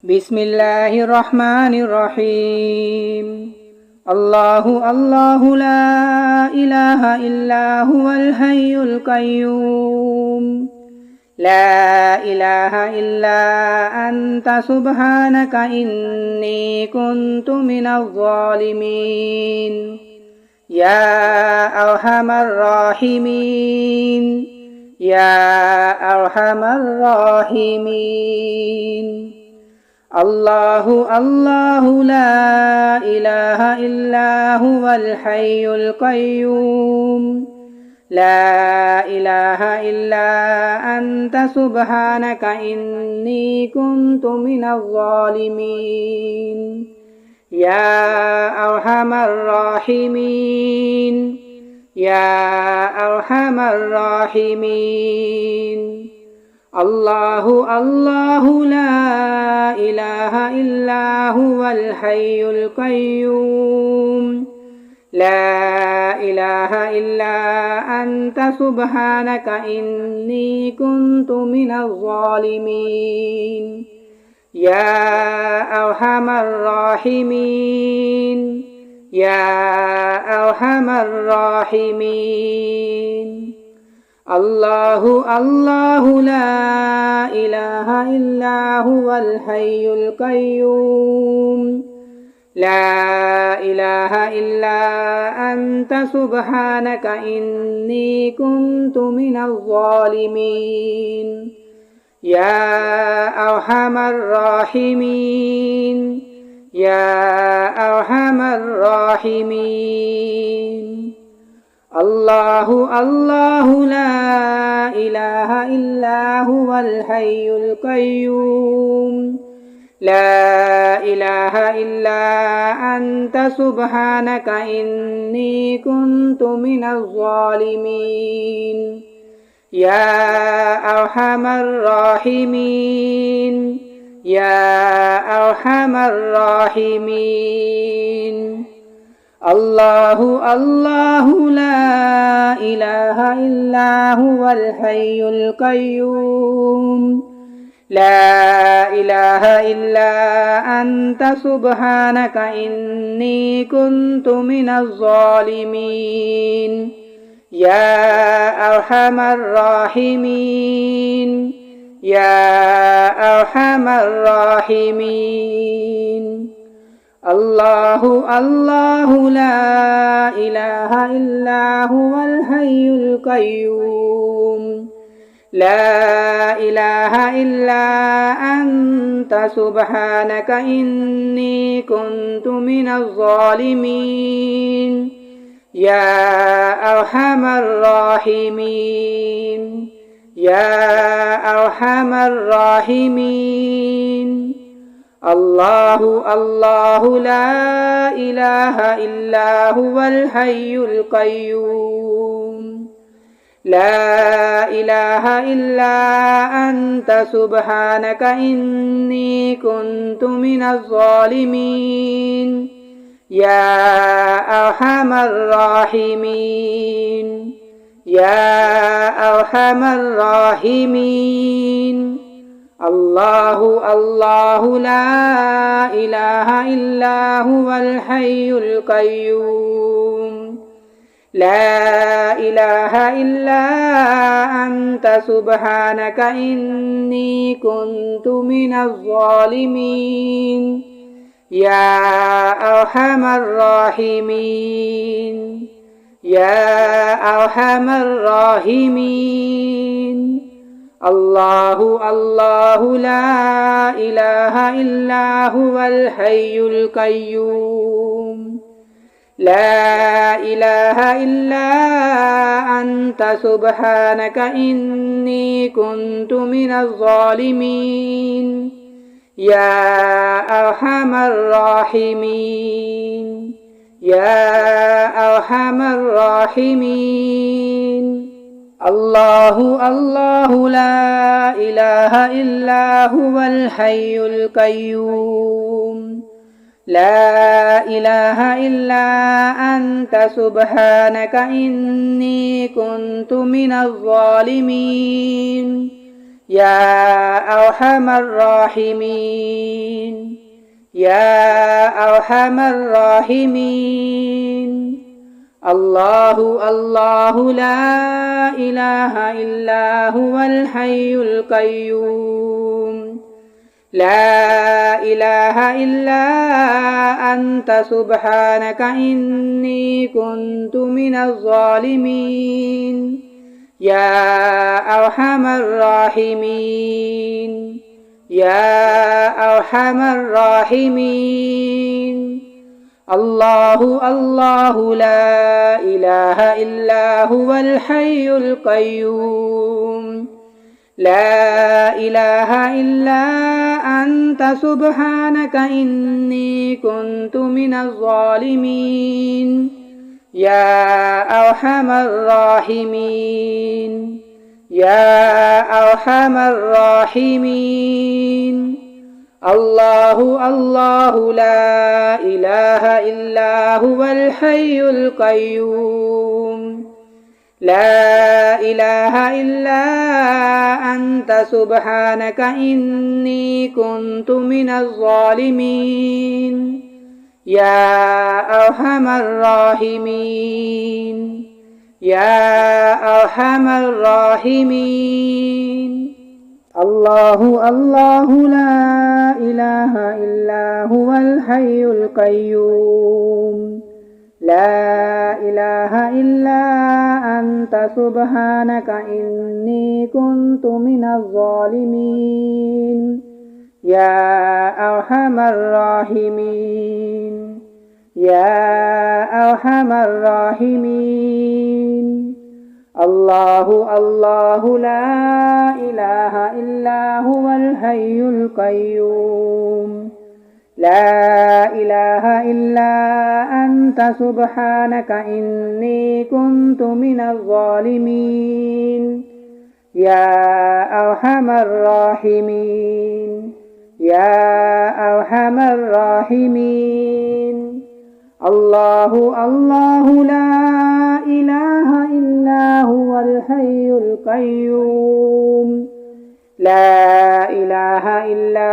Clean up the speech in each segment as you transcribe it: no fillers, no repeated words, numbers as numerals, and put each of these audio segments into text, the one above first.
بسم الله الرحمن الرحيم. الله الله لا إله إلا هو الحي القيوم لا إله إلا أنت سبحانك إني كنت من الظالمين يا أرحم الراحمين يا أرحم الراحمين. الله الله لا إله إلا هو الحي القيوم لا إله إلا أنت سبحانك إني كنت من الظالمين يا أرحم الراحمين يا أرحم الراحمين. الله الله لا إله إلا هو الحي القيوم لا إله إلا أنت سبحانك إني كنت من الظالمين يا أرحم الراحمين يا أرحم الراحمين. الله الله لا إله إلا هو الحي القيوم لا إله إلا أنت سبحانك إني كنت من الظالمين يا أرحم الراحمين يا أرحم الراحمين. الله الله لا إله إلا هو الحي القيوم لا إله إلا أنت سبحانك إني كنت من الظالمين يا أرحم الراحمين يا أرحم الراحمين. الله الله لا إله إلا هو الحي القيوم لا إله إلا أنت سبحانك إني كنت من الظالمين يا أرحم الراحمين يا أرحم الراحمين. الله الله لا إله إلا هو الحي القيوم لا إله إلا أنت سبحانك إني كنت من الظالمين يا أرحم الراحمين يا أرحم الراحمين. الله الله لا إله إلا هو الحي القيوم لا إله إلا أنت سبحانك إني كنت من الظالمين يا أرحم الراحمين يا أرحم الراحمين. الله الله لا إله إلا هو الحي القيوم لا إله إلا أنت سبحانك إني كنت من الظالمين يا أرحم الراحمين يا أرحم الراحمين. الله الله لا إله إلا هو الحي القيوم لا إله إلا أنت سبحانك إني كنت من الظالمين يا أرحم الراحمين يا أرحم الراحمين. الله الله لا إله إلا هو الحي القيوم لا إله إلا أنت سبحانك إني كنت من الظالمين يا أرحم الراحمين يا أرحم الراحمين الله الله لا إله إلا هو الحي القيوم لا إله إلا أنت سبحانك إني كنت من الظالمين يا أرحم الراحمين يا أرحم الراحمين الله الله لا إله إلا هو الحي القيوم لا إله إلا أنت سبحانك إني كنت من الظالمين يا أرحم الراحمين يا أرحم الراحمين الله الله لا إله إلا هو الحي القيوم لا إله إلا أنت سبحانك إني كنت من الظالمين يا أرحم الراحمين يا أرحم الراحمين الله الله لا إله إلا هو الحي القيوم لا إله إلا أنت سبحانك إني كنت من الظالمين يا أرحم الراحمين يا أرحم الراحمين الله الله لا إله إلا هو الحي القيوم لا إله إلا أنت سبحانك إني كنت من الظالمين يا أرحم الراحمين يا أرحم الراحمين الله الله لا إله إلا هو الحي القيوم لا إله إلا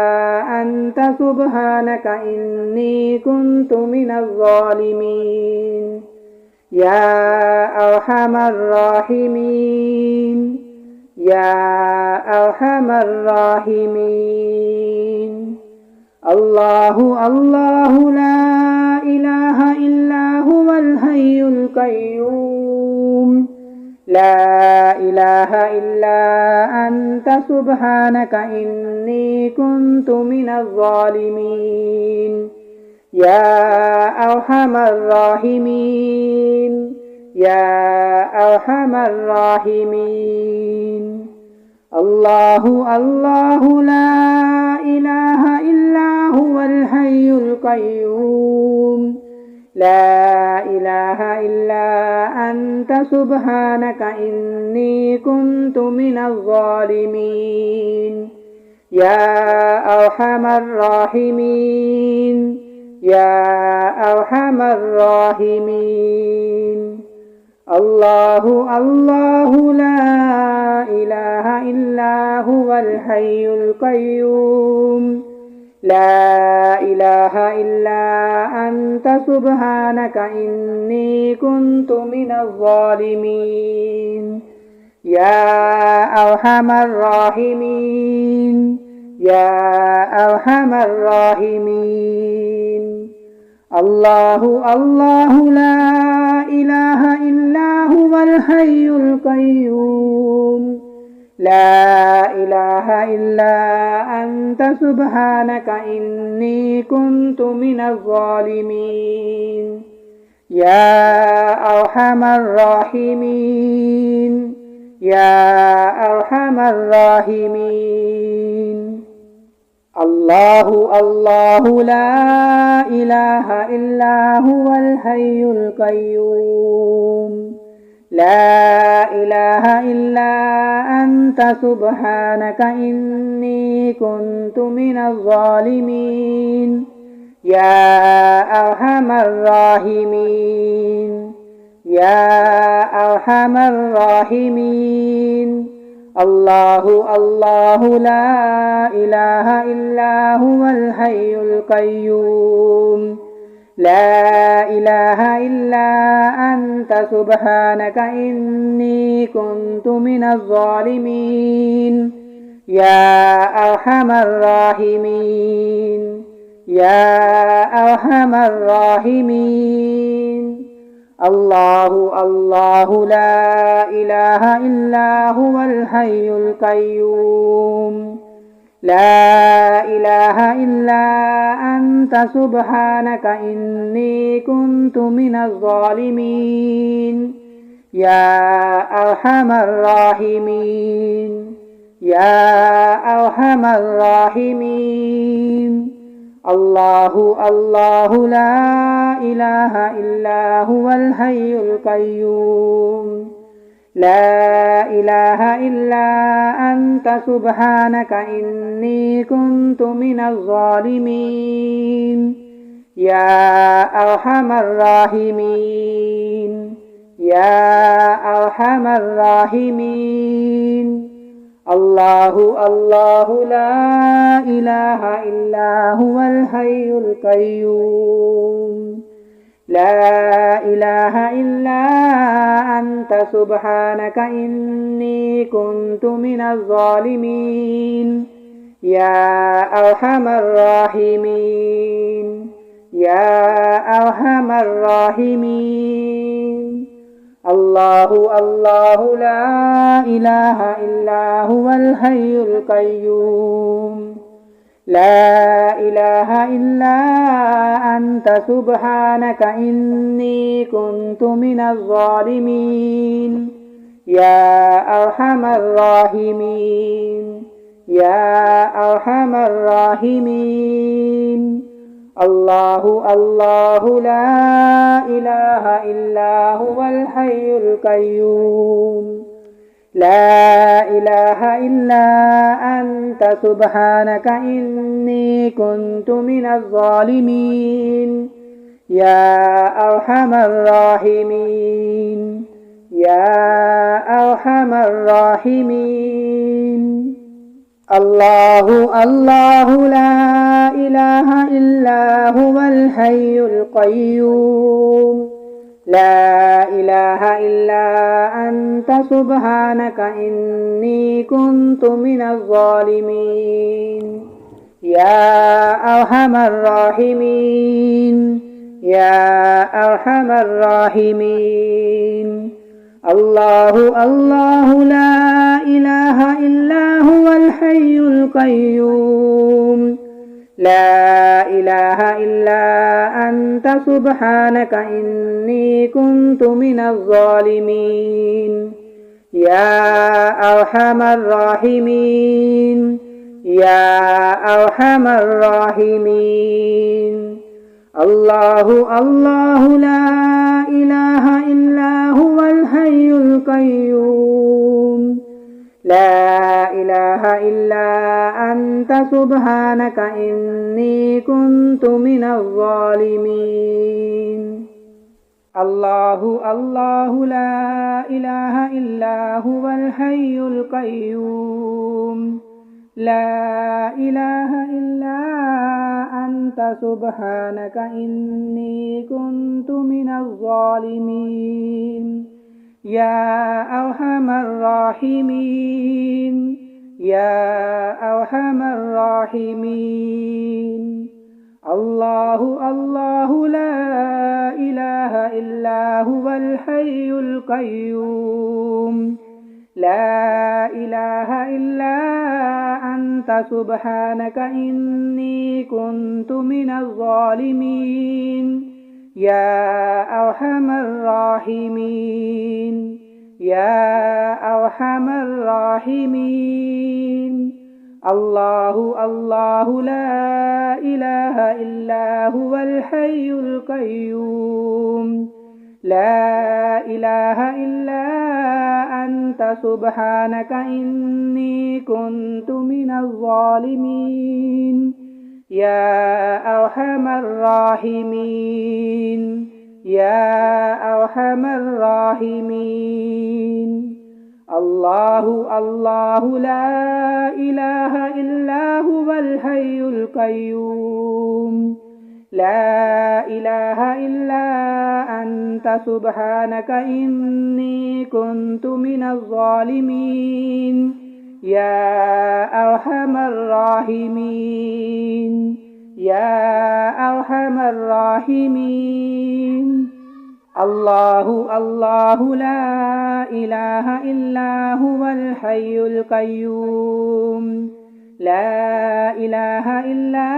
أنت سبحانك إني كنت من الظالمين يا أرحم الراحمين يا أرحم الراحمين الله الله لا إله إلا هو الحي القيوم لا إله إلا أنت سبحانك إني كنت من الظالمين يا أرحم الراحمين يا أرحم الراحمين الله الله لا إله إلا هو الحي القيوم لا إله إلا أنت سبحانك إني كنت من الظالمين يا أرحم الراحمين يا أرحم الراحمين الله الله لا إله إلا هو الحي القيوم لا إله إلا أنت سبحانك إني كنت من الظالمين يا أرحم الراحمين يا أرحم الراحمين الله الله لا إله إلا هو الحي القيوم لا إله إلا أنت سبحانك إني كنت من الظالمين يا أرحم الراحمين يا أرحم الراحمين الله الله لا إله إلا هو الحي القيوم لا إله إلا أنت سبحانك إني كنت من الظالمين يا أرحم الراحمين يا أرحم الراحمين الله الله لا إله إلا هو الحي القيوم لا إله إلا أنت سبحانك إني كنت من الظالمين يا أرحم الراحمين يا أرحم الراحمين الله الله لا إله إلا هو الحي القيوم لا إله إلا أنت سبحانك إني كنت من الظالمين يا أرحم الراحمين يا أرحم الراحمين الله الله لا إله إلا هو الحي القيوم لا إله إلا أنت سبحانك إني كنت من الظالمين يا أرحم الراحمين يا أرحم الراحمين الله الله لا إله إلا هو الحي القيوم لا إله إلا أنت سبحانك إني كنت من الظالمين يا أرحم الراحمين يا أرحم الراحمين الله الله لا إله إلا هو الحي القيوم لا إله إلا أنت سبحانك إني كنت من الظالمين يا أرحم الراحمين يا أرحم الراحمين الله الله لا إله إلا هو الحي القيوم لا إله إلا أنت سبحانك إني كنت من الظالمين يا أرحم الراحمين يا أرحم الراحمين الله الله لا إله إلا هو الحي القيوم لا إله إلا أنت سبحانك إني كنت من الظالمين يا أرحم الراحمين يا أرحم الراحمين الله الله لا إله إلا هو الحي القيوم لا إله إلا أنت سبحانك إني كنت من الظالمين يا أرحم الراحمين يا أرحم الراحمين الله الله لا إله إلا هو الحي القيوم لا إله إلا أنت سبحانك إني كنت من الظالمين الله الله لا إله إلا هو الحي القيوم لا إله إلا أنت سبحانك إني كنت من الظالمين يا أرحم الراحمين يا أرحم الراحمين الله الله لا إله إلا هو الحي القيوم لا إله إلا أنت سبحانك إني كنت من الظالمين يا أرحم الراحمين يا أرحم الراحمين الله الله لا إله إلا هو الحي القيوم لا إله إلا أنت سبحانك إني كنت من الظالمين يا أرحم الراحمين يا أرحم الراحمين الله الله لا إله إلا هو الحي القيوم لا إله إلا أنت سبحانك إني كنت من الظالمين يا أرحم الراحمين يا أرحم الراحمين الله الله لا إله إلا هو الحي القيوم لا إله إلا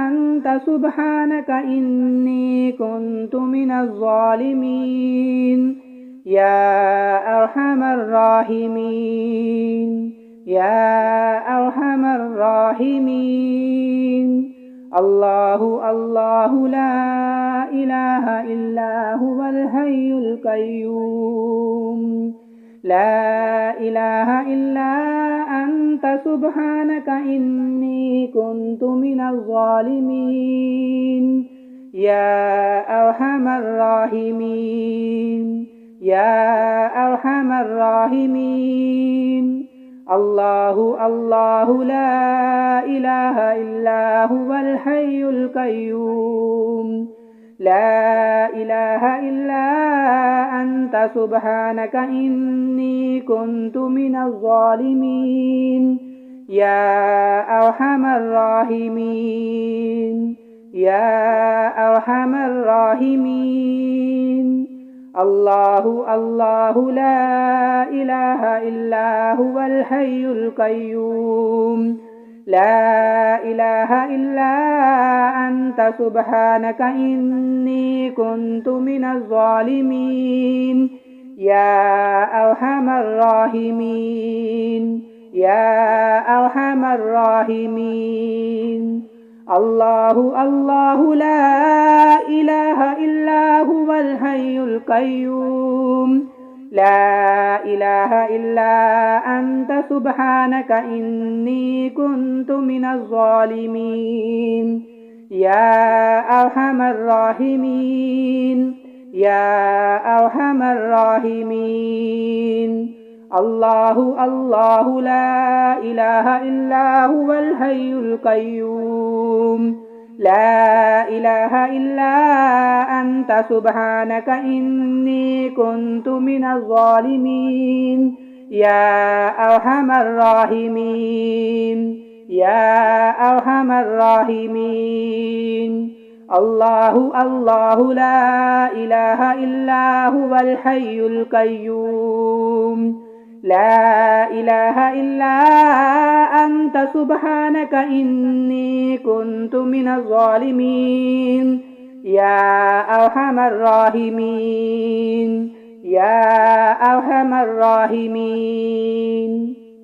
أنت سبحانك إني كنت من الظالمين يا أرحم الراحمين يا أرحم الراحمين الله الله لا إله إلا هو الحي القيوم لا إله إلا أنت سبحانك إني كنت من الظالمين يا أرحم الراحمين يا أرحم الراحمين الله الله لا إله إلا هو الحي القيوم لا إله إلا أنت سبحانك إني كنت من الظالمين يا أرحم الراحمين يا أرحم الراحمين الله الله لا إله إلا هو الحي القيوم لا إله إلا أنت سبحانك إني كنت من الظالمين يا أرحم الراحمين يا أرحم الراحمين الله الله لا إله إلا هو الحي القيوم لا إله إلا أنت سبحانك إني كنت من الظالمين يا أرحم الراحمين يا أرحم الراحمين الله الله لا إله إلا هو الحي القيوم لا إله إلا أنت سبحانك إني كنت من الظالمين يا أرحم الراحمين يا أرحم الراحمين الله الله لا إله إلا هو الحي القيوم لا إله إلا أنت سبحانك إني كنت من الظالمين يا أرحم الراحمين يا أرحم الراحمين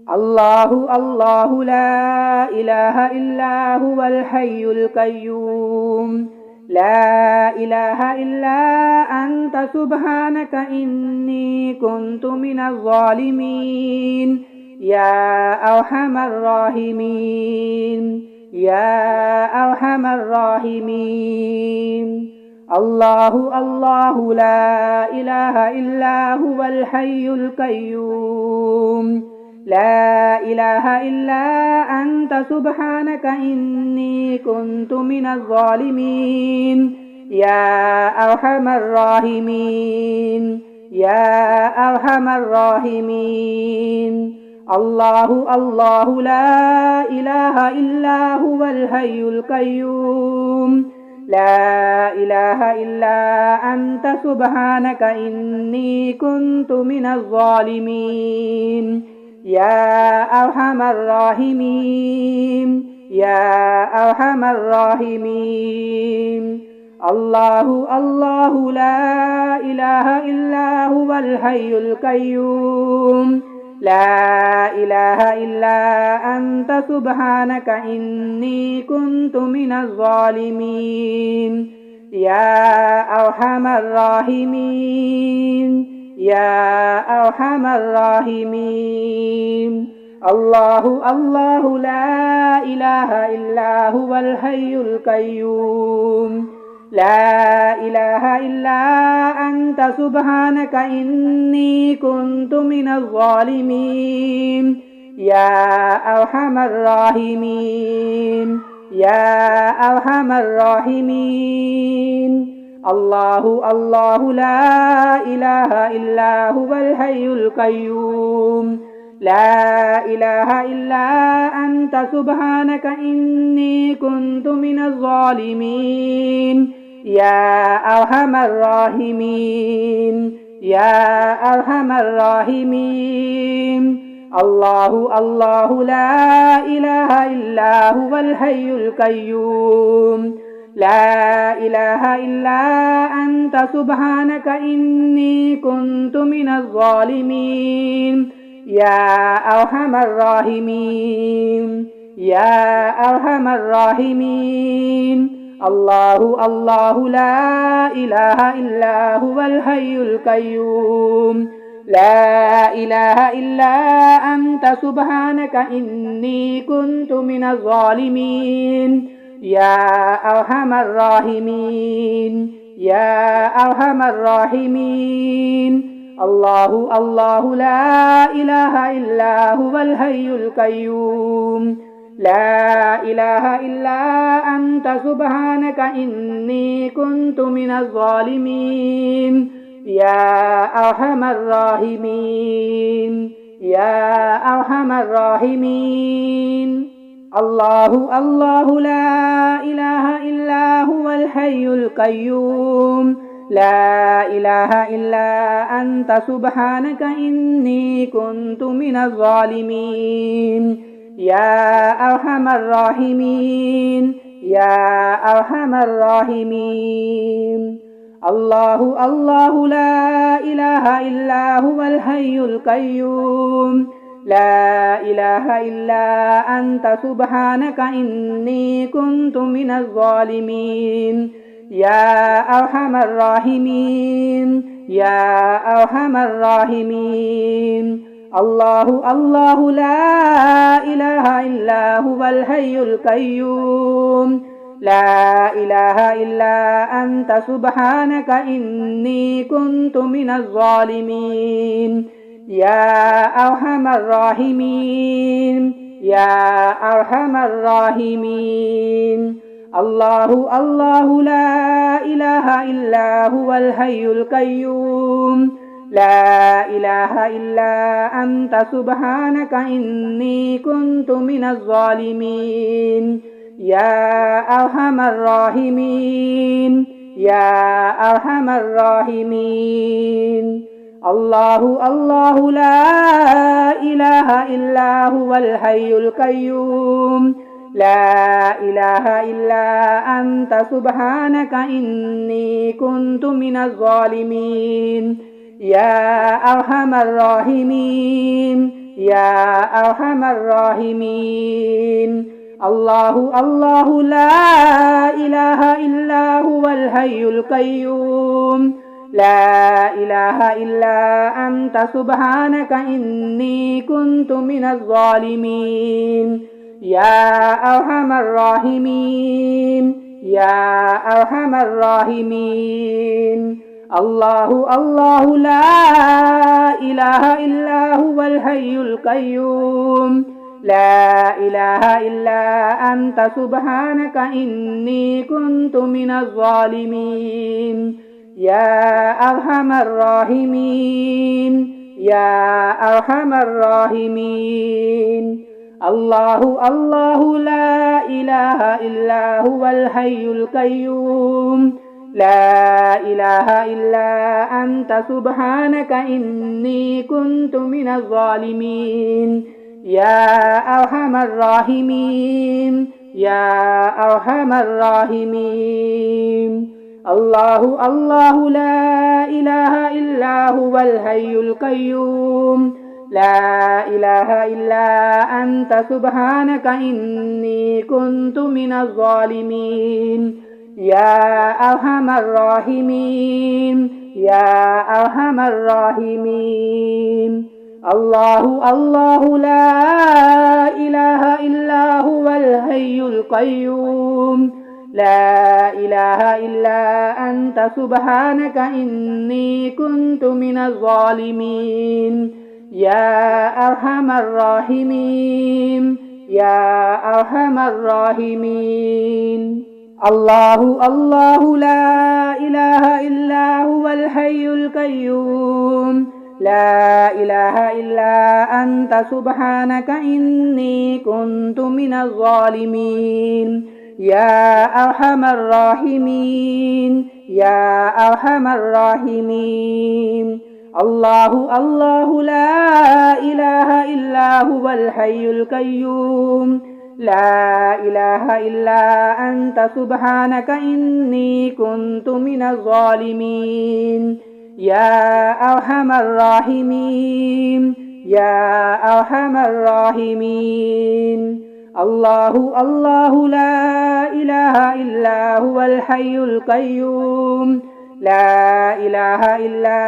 الله الله لا إله إلا هو الحي القيوم لا إله إلا أنت سبحانك إني كنت من الظالمين يا أرحم الراحمين يا أرحم الراحمين الله الله لا إله إلا هو الحي القيوم لا إله إلا أنت سبحانك إني كنت من الظالمين يا أرحم الراحمين يا أرحم الراحمين الله الله لا إله إلا هو الحي القيوم لا إله إلا أنت سبحانك إني كنت من الظالمين يا أرحم الراحمين يا أرحم الراحمين الله الله لا إله إلا هو الحي القيوم لا إله إلا أنت سبحانك إني كنت من الظالمين يا أرحم الراحمين يا أرحم الراحمين الله الله لا إله إلا هو الحي القيوم لا إله إلا أنت سبحانك إني كنت من الظالمين يا أرحم الراحمين يا أرحم الراحمين الله الله لا إله إلا هو الحي القيوم لا إله إلا أنت سبحانك إني كنت من الظالمين يا أرحم الراحمين يا أرحم الراحمين الله الله لا إله إلا هو الحي القيوم لا إله إلا أنت سبحانك إني كنت من الظالمين يا أرحم الراحمين يا أرحم الراحمين الله الله لا إله إلا هو الحي القيوم لا إله إلا أنت سبحانك إني كنت من الظالمين يا أرحم الراحمين يا أرحم الراحمين الله الله لا إله إلا هو الحي القيوم لا إله إلا أنت سبحانك إني كنت من الظالمين يا أرحم الراحمين يا أرحم الراحمين الله الله لا إله إلا هو الحي القيوم لا إله إلا أنت سبحانك إني كنت من الظالمين يا أرحم الراحمين يا أرحم الراحمين الله الله لا إله إلا هو الحي القيوم لا إله إلا أنت سبحانك إني كنت من الظالمين يا أرحم الراحمين يا أرحم الراحمين الله الله لا إله إلا هو الحي القيوم لا إله إلا أنت سبحانك إني كنت من الظالمين يا أرحم الراحمين يا أرحم الراحمين الله الله لا إله إلا هو الحي القيوم لا إله إلا أنت سبحانك إني كنت من الظالمين يا أرحم الراحمين يا أرحم الراحمين الله الله لا إله إلا هو الحي القيوم لا إله إلا أنت سبحانك إني كنت من الظالمين يا أرحم الراحمين يا أرحم الراحمين الله الله لا إله إلا هو الحي القيوم لا إله إلا أنت سبحانك إني كنت من الظالمين يا أرحم الراحمين يا أرحم الراحمين الله الله لا إله إلا هو الحي القيوم لا إله إلا أنت سبحانك إني كنت من الظالمين يا أرحم الراحمين يا أرحم الراحمين الله الله لا إله إلا هو الحي القيوم لا إله إلا أنت سبحانك إني كنت من الظالمين يا أرحم الراحمين يا أرحم الراحمين الله الله لا إله إلا هو الحي القيوم لا إله إلا أنت سبحانك إني كنت من الظالمين يا أرحم الراحمين يا أرحم الراحمين الله الله لا إله إلا هو الحي القيوم لا إله إلا أنت سبحانك إني كنت من الظالمين يا أرحم الراحمين يا أرحم الراحمين الله الله لا إله إلا هو الحي القيوم لا إله إلا أنت سبحانك إني كنت من الظالمين يا أرحم الراحمين يا أرحم الراحمين الله الله لا إله إلا هو الحي القيوم لا إله إلا أنت سبحانك إني كنت من الظالمين يا أرحم الراحمين يا أرحم الراحمين الله الله لا إله إلا هو الحي القيوم لا إله إلا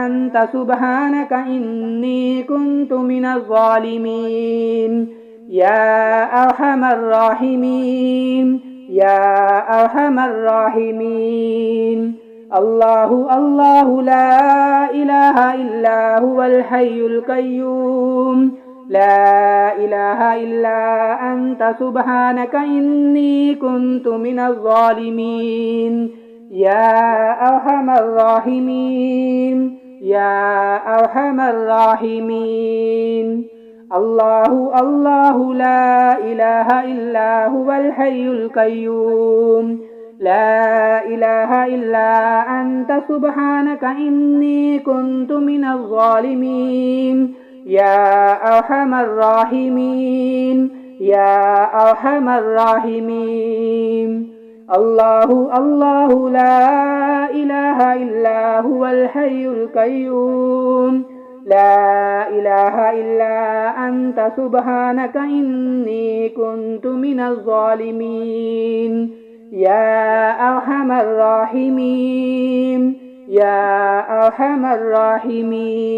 أنت سبحانك إني كنت من الظالمين يا أرحم الراحمين يا أرحم الراحمين الله الله لا إله إلا هو الحي القيوم لا إله إلا أنت سبحانك إني كنت من الظالمين يا أرحم الراحمين يا أرحم الراحمين الله الله لا إله إلا هو الحي القيوم لا إله إلا أنت سبحانك إني كنت من الظالمين يا أرحم الراحمين يا أرحم الراحمين الله الله لا إله إلا هو الحي القيوم لا إله إلا أنت سبحانك إني كنت من الظالمين يا أرحم الراحمين يا أرحم الراحمين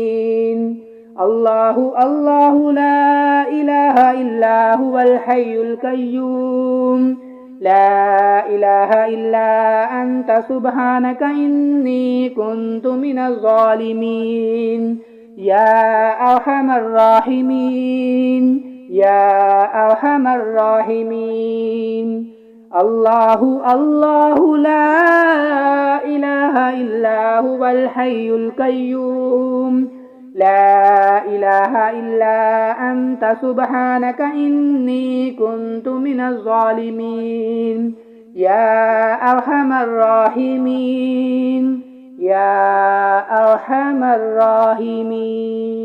الله الله لا إله إلا هو الحي القيوم لا إله إلا أنت سبحانك إني كنت من الظالمين يا أرحم الراحمين يا أرحم الراحمين الله الله لا إله إلا هو الحي القيوم لا إله إلا أنت سبحانك إني كنت من الظالمين يا أرحم الراحمين يا أرحم الراحمين